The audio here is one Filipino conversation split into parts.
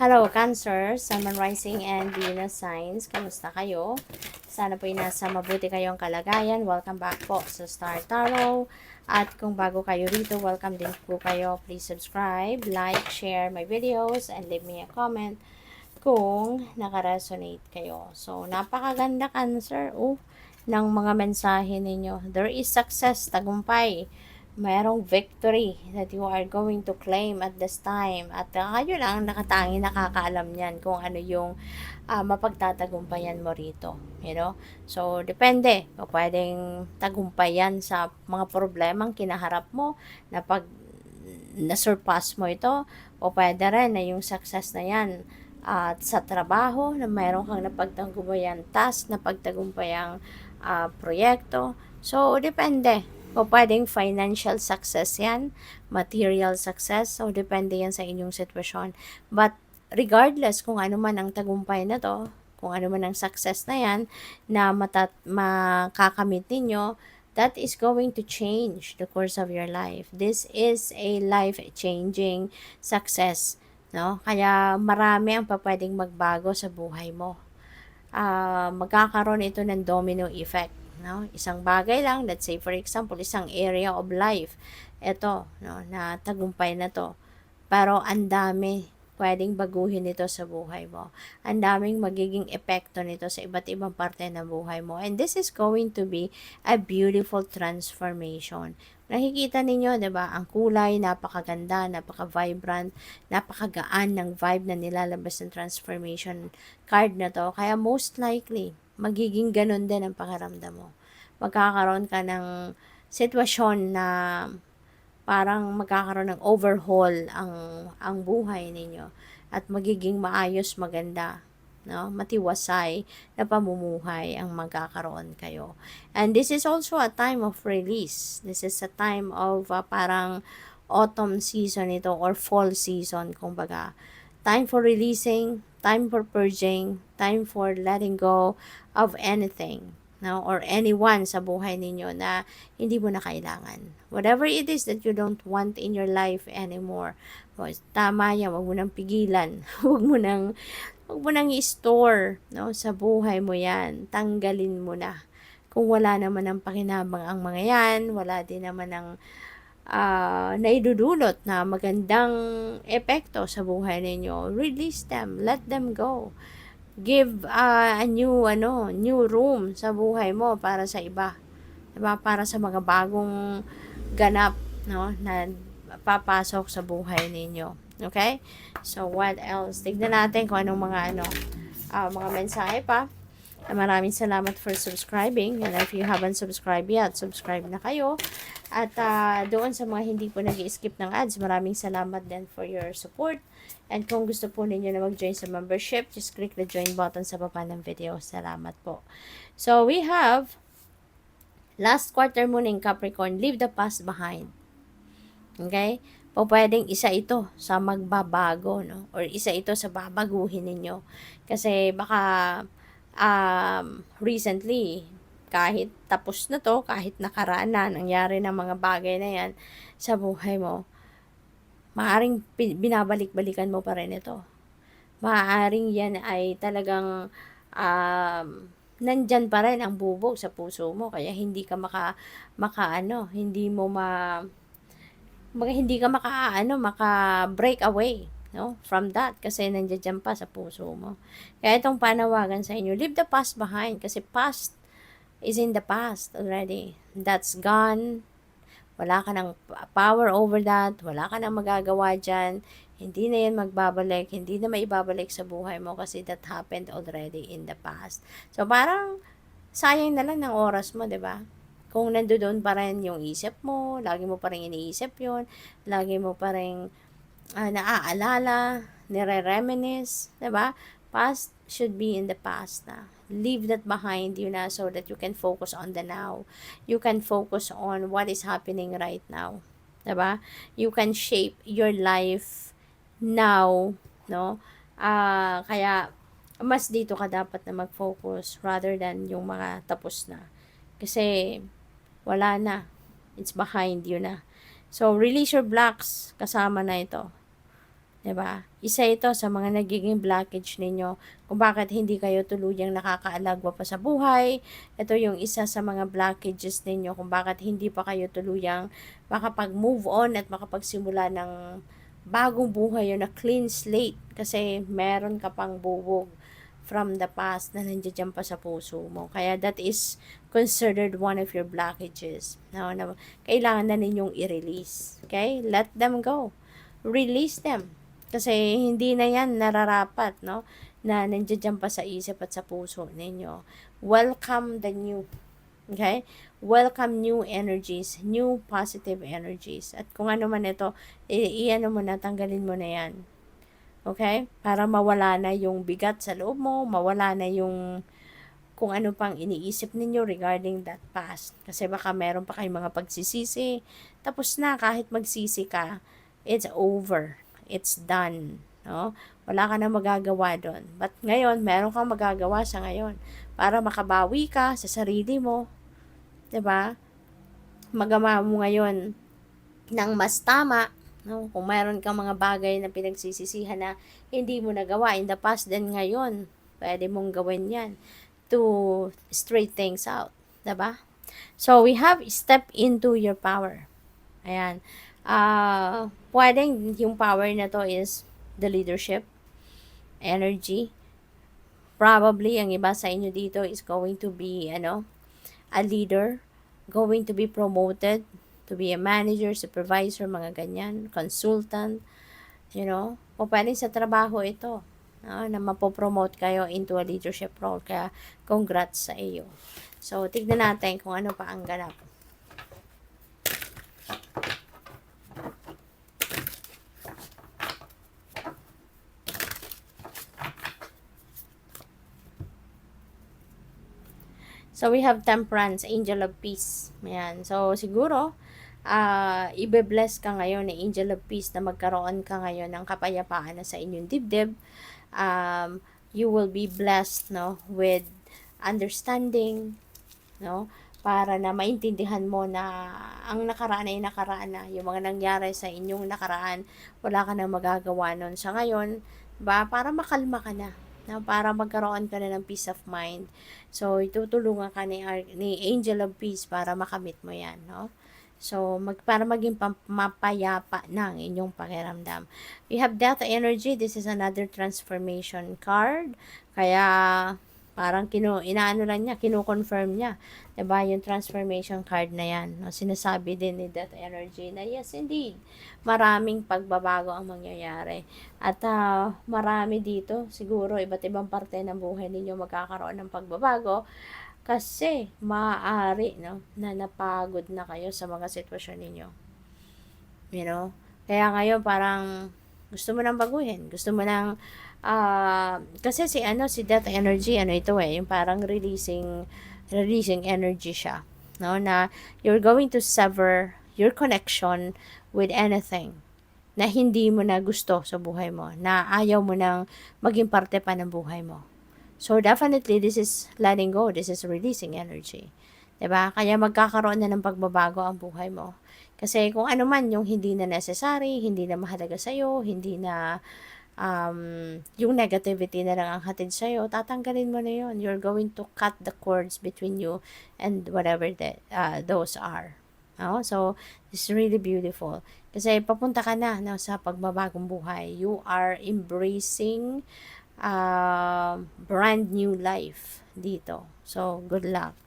Hello, Cancer, Sun, Moon, Rising, and Venus signs. Kamusta kayo? Sana po nasa mabuti kayong kalagayan. Welcome back po sa Star Tarot. At kung bago kayo rito, welcome din po kayo. Please subscribe, like, share my videos, and leave me a comment kung nakaresonate kayo. So, napakaganda, Cancer, ng mga mensahe ninyo. There is success, tagumpay. Mayroong victory that you are going to claim at this time. At kayo lang nakatangi nakakaalam niyan kung ano yung mapagtatagumpayan mo rito. You know? So, depende. O pwedeng tagumpayan sa mga problemang kinaharap mo na pag na-surpass mo ito, o pwede rin na yung success na yan at sa trabaho na mayroon kang napagtagumpayan task, napagtagumpayang proyekto. So, depende. O pwedeng financial success yan, material success. So, depende yan sa inyong sitwasyon. But, regardless kung ano man ang tagumpay na to, kung ano man ang success na yan, na makakamit ninyo, that is going to change the course of your life. This is a life-changing success. No? Kaya marami ang pwedeng magbago sa buhay mo. Magkakaroon ito ng domino effect. No? Isang bagay lang, let's say for example, isang area of life, ito, no, na tagumpay na to. Pero ang dami pwedeng baguhin nito sa buhay mo. Ang daming magiging epekto nito sa iba't ibang parte ng buhay mo. And this is going to be a beautiful transformation. Nakikita ninyo, 'di ba? Ang kulay napakaganda, napaka-vibrant, napakagaan ng vibe na nilalabas ng transformation card na 'to. Kaya most likely magiging ganun din ang pakiramdam mo. Magkakaroon ka ng sitwasyon na parang magkakaroon ng overhaul ang buhay ninyo at magiging maayos, maganda, no? Matiwasay na pamumuhay ang magkakaroon kayo. And this is also a time of release. This is a time of parang autumn season ito or fall season, kumbaga. Time for releasing, time for purging, time for letting go of anything, no, or anyone sa buhay ninyo na hindi mo na kailangan. Whatever it is that you don't want in your life anymore. O, tama yan, wag mo nang pigilan. Wag mo nang i-store, no, sa buhay mo yan. Tanggalin mo na. Kung wala naman ang pakinabang ang mga yan, wala din naman ang naidudulot na magandang epekto sa buhay ninyo, release them, let them go. Give a new room sa buhay mo para sa iba. Diba? Para sa mga bagong ganap, no, na papasok sa buhay ninyo. Okay? So, what else? Tignan natin kung anong mga mensahe pa. Maraming salamat for subscribing. And if you haven't subscribed yet, subscribe na kayo. At doon sa mga hindi po nag-skip ng ads, maraming salamat din for your support. And kung gusto po ninyo na mag-join sa membership, just click the join button sa baba ng video. Salamat po. So, we have last quarter moon in Capricorn, leave the past behind. Okay? O pwedeng isa ito sa magbabago, no? Or isa ito sa babaguhin ninyo. Kasi baka recently, kahit tapos na to, kahit nakaraan na, nangyari ng mga bagay na yan sa buhay mo, maaaring binabalik-balikan mo pa rin ito. Maaaring yan ay talagang nandyan pa rin ang bubog sa puso mo, kaya hindi ka hindi ka maka-break away, no, from that, kasi nandiyan pa sa puso mo. Kaya itong panawagan sa inyo, leave the past behind, kasi past is in the past already. That's gone. Wala ka ng power over that. Wala ka nang magagawa dyan. Hindi na yan magbabalik. Hindi na maibabalik sa buhay mo kasi that happened already in the past. So, parang sayang na lang ng oras mo, 'di ba? Kung nandoon pa rin yung isip mo, lagi mo pa rin iniisip yun, lagi mo pa rin naaalala, nire-reminisce, 'di ba? Past should be in the past na. Leave that behind you na so that you can focus on the now. You can focus on what is happening right now. 'Di ba? You can shape your life now, no? Kaya mas dito ka dapat na mag-focus rather than yung mga tapos na. Kasi wala na. It's behind you na. So, release your blocks kasama na ito. 'Di ba? Isa ito sa mga nagiging blockage ninyo kung bakit hindi kayo tuluyang nakakaalagwa pa sa buhay. Ito yung isa sa mga blockages ninyo kung bakit hindi pa kayo tuluyang makapag-move on at makapagsimula ng bagong buhay o na clean slate kasi meron ka pang bubog from the past na nandiyan pa sa puso mo. Kaya that is considered one of your blockages. No, na kailangan na ninyong i-release. Okay? Let them go. Release them. Kasi hindi na yan nararapat, no? Na nandiyan pa sa isip at sa puso ninyo. Welcome the new. Okay? Welcome new energies, new positive energies. At kung ano man ito, i-ano mo na, tanggalin mo na yan. Okay? Para mawala na yung bigat sa loob mo, mawala na yung kung ano pang iniisip ninyo regarding that past. Kasi baka meron pa kayong mga pagsisisi. Tapos na, kahit magsisi ka, it's over. It's done. No? Wala ka na magagawa doon. But ngayon, meron kang magagawa sa ngayon. Para makabawi ka sa sarili mo. 'Di ba? Magawa mo ngayon ng mas tama. No? Kung mayroon kang mga bagay na pinagsisisihan na hindi mo nagawa in the past, then ngayon, pwede mong gawin yan to straight things out. Diba? So, we have step into your power. Ayan. Pwedeng yung power na to is the leadership, energy. Probably, ang iba sa inyo dito is going to be, a leader, going to be promoted to be a manager, supervisor, mga ganyan, consultant, o pwedeng sa trabaho ito, na mapopromote kayo into a leadership role. Kaya, congrats sa iyo. So, tignan natin kung ano pa ang ganap. So, we have Temperance, Angel of Peace. Ayan. So, siguro, ibe-bless ka ngayon ni Angel of Peace na magkaroon ka ngayon ng kapayapaan na sa inyong dibdib. You will be blessed, no, with understanding, no, para na maintindihan mo na ang nakaraan ay nakaraan na. Yung mga nangyari sa inyong nakaraan, wala ka nang magagawa nun. Sa ngayon, ba, para makalma ka na, para magkaroon ka na ng peace of mind. So, itutulungan ka ni Angel of Peace para makamit mo yan, no? So, para maging mapayapa na ang inyong pakiramdam. We have Death Energy. This is another transformation card. Kaya, parang inaano lang niya, kino-confirm niya. Diba, yung transformation card na yan. No? Sinasabi din ni Death Energy na yes, indeed, maraming pagbabago ang mangyayari. At marami dito, siguro, iba't ibang parte ng buhay ninyo magkakaroon ng pagbabago. Kasi, maaari, no, na napagod na kayo sa mga sitwasyon ninyo. Kaya ngayon, parang, gusto mo nang baguhin. Gusto mo nang, kasi si Death Energy, ito yung parang releasing energy siya. No, na you're going to sever your connection with anything na hindi mo na gusto sa buhay mo, na ayaw mo nang maging parte pa ng buhay mo. So, definitely, this is letting go. This is releasing energy. 'Di ba? Kaya magkakaroon na ng pagbabago ang buhay mo. Kasi kung ano man yung hindi na necessary, hindi na mahalaga sa'yo, hindi na yung negativity na lang ang hatid sa'yo, tatanggalin mo na yun. You're going to cut the cords between you and whatever those are. So, it's really beautiful. Kasi papunta ka na, no, sa pagbabagong buhay. You are embracing brand new life dito. So, good luck.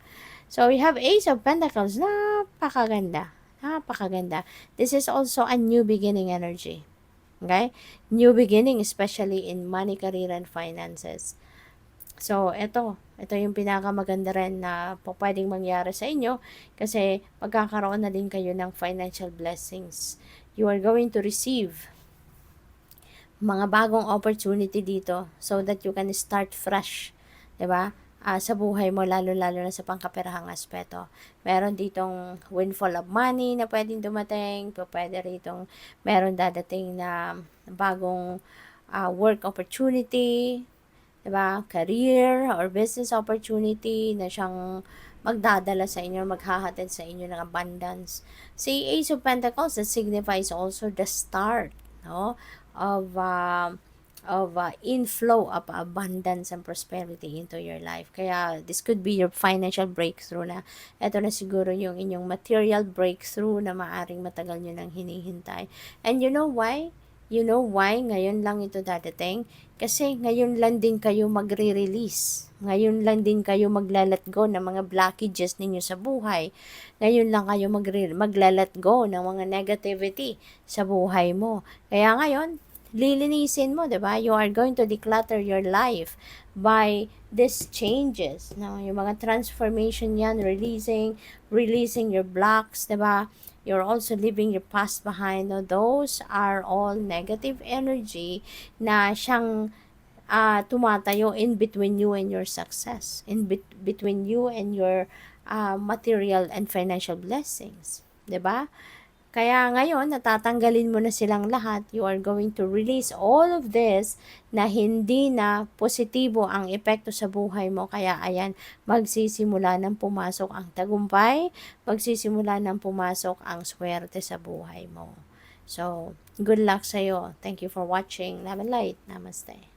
So, we have Ace of Pentacles. Napakaganda. Napakaganda. This is also a new beginning energy. Okay? New beginning, especially in money, career, and finances. So, ito yung pinakamaganda rin na pwedeng mangyari sa inyo kasi magkakaroon na din kayo ng financial blessings. You are going to receive mga bagong opportunity dito so that you can start fresh, 'di ba? Sa buhay mo, lalo-lalo na sa pangkaperahang aspeto. Meron ditong windfall of money na pwedeng dumating, pwede ritong meron dadating na bagong work opportunity, 'di ba? Career or business opportunity na siyang magdadala sa inyo, maghahatid sa inyo ng abundance. Si Ace of Pentacles, that signifies also the start, no, of inflow of abundance and prosperity into your life. Kaya this could be your financial breakthrough na ito na siguro yung inyong material breakthrough na maaring matagal nyo nang hinihintay. And you know why? You know why ngayon lang ito dadating? Kasi ngayon lang din kayo magre-release. Ngayon lang din kayo magla-let go ng mga blockages ninyo sa buhay. Ngayon lang kayo magla-let go ng mga negativity sa buhay mo. Kaya ngayon, lilinisin mo, 'di ba? You are going to declutter your life by these changes. No, yung mga transformation 'yan, releasing your blocks, 'di ba? You're also leaving your past behind. No, those are all negative energy na siyang tumatayo in between you and your success, between you and your material and financial blessings, 'di ba? Kaya ngayon, natatanggalin mo na silang lahat. You are going to release all of this na hindi na positibo ang epekto sa buhay mo. Kaya ayan, magsisimula ng pumasok ang tagumpay, magsisimula ng pumasok ang swerte sa buhay mo. So, good luck sa'yo. Thank you for watching. Love and light. Namaste.